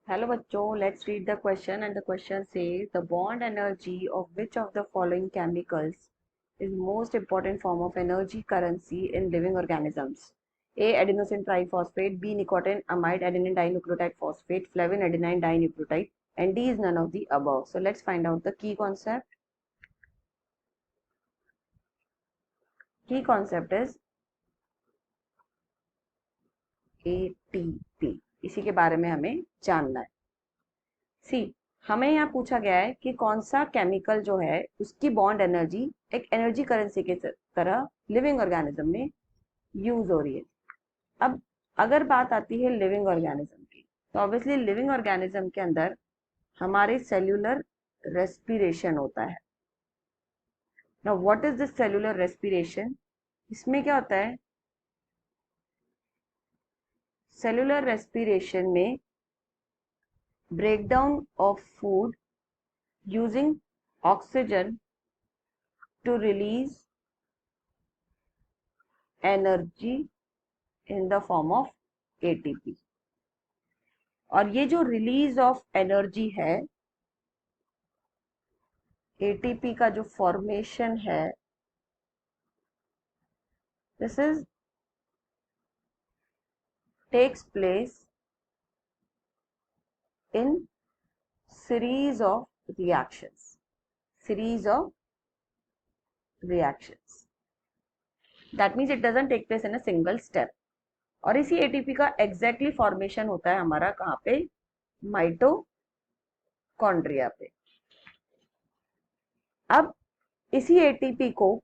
Hello बच्चों, let's read the question and the question says the bond energy of which of the following chemicals is most important form of energy currency in living organisms? A. Adenosine triphosphate, B. Nicotine amide adenine dinucleotide phosphate, flavin adenine dinucleotide, and D is none of the above. So let's find out the key concept. Key concept is ATP. इसी के बारे में हमें जानना है. सी हमें यहाँ पूछा गया है कि कौन सा केमिकल जो है उसकी बॉन्ड एनर्जी एक एनर्जी करेंसी के तरह लिविंग ऑर्गेनिज्म में यूज हो रही है. अब अगर बात आती है लिविंग ऑर्गेनिज्म की, तो ऑब्वियसली लिविंग ऑर्गेनिज्म के अंदर हमारे सेल्यूलर रेस्पिरेशन होता है. Now what is this cellular respiration? इसमें क्या होता है? सेल्यूलर रेस्पिरेशन में breakdown of food using oxygen to release energy in the form of ATP. और ये जो रिलीज ऑफ एनर्जी है, एटीपी का जो फॉर्मेशन है, this is takes place in series of reactions. That means it doesn't take place in a single step. और इसी ATP का एग्जैक्टली फॉर्मेशन होता है हमारा कहाँ पे? माइटोकॉन्ड्रिया पे. अब इसी एटीपी को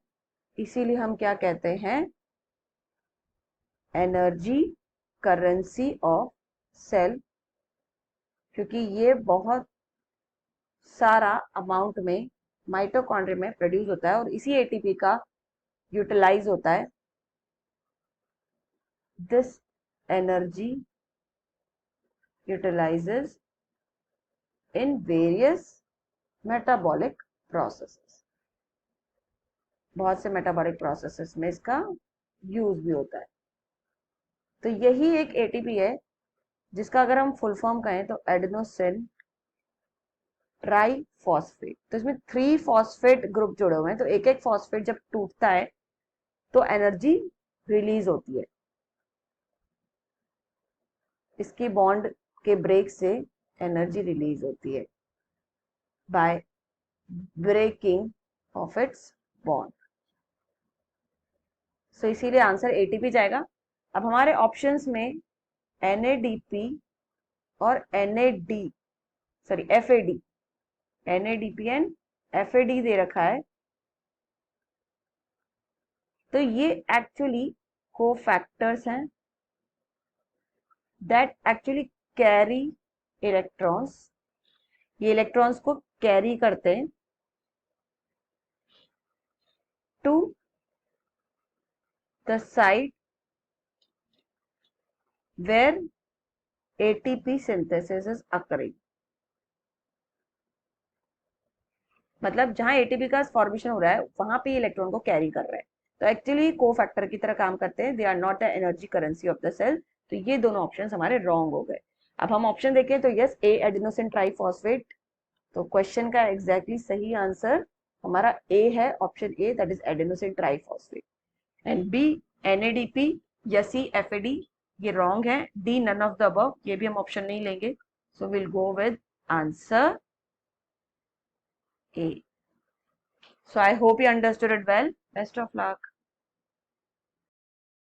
इसीलिए हम क्या कहते हैं? एनर्जी करेंसी ऑफ सेल, क्योंकि ये बहुत सारा अमाउंट में माइटोकॉन्ड्रिया में प्रोड्यूस होता है और इसी एटीपी का यूटिलाइज होता है. This energy utilises in various metabolic processes. बहुत से मेटाबॉलिक प्रोसेसेस में इसका यूज भी होता है. तो यही एक एटीपी है जिसका अगर हम फुल फॉर्म कहें तो एडेनोसिन ट्राइफॉस्फेट. तो इसमें 3 फॉस्फेट ग्रुप जुड़े हुए हैं, तो एक एक फॉस्फेट जब टूटता है तो एनर्जी रिलीज होती है. इसकी बॉन्ड के ब्रेक से एनर्जी रिलीज होती है by breaking of its bond. So इसीलिए आंसर एटीपी जाएगा. अब हमारे ऑप्शंस में NADP और FAD, NADP एंड FAD दे रखा है. तो ये एक्चुअली कोफैक्टर्स हैं दैट एक्चुअली कैरी इलेक्ट्रॉन्स. ये इलेक्ट्रॉन्स को कैरी करते हैं to the side where ATP synthesis is occurring. मतलब जहां एटीपी का फॉर्मेशन हो रहा है वहां पे इलेक्ट्रॉन को कैरी कर रहा है. तो एक्चुअली कोफैक्टर की तरह काम करते हैं. They are not the energy currency of the cell. तो ये दोनों ऑप्शन हमारे रॉन्ग हो गए. अब हम ऑप्शन देखें तो यस, ए एडेनोसिन ट्राइफॉस्फेट. तो क्वेश्चन का एग्जैक्टली सही आंसर हमारा ए है, option A, that is adenosine triphosphate. And B NADP या सी FAD, ये रॉन्ग है. D none of the above, ये भी हम ऑप्शन नहीं लेंगे. So will go with answer A. So I hope you understood it well. Best of luck.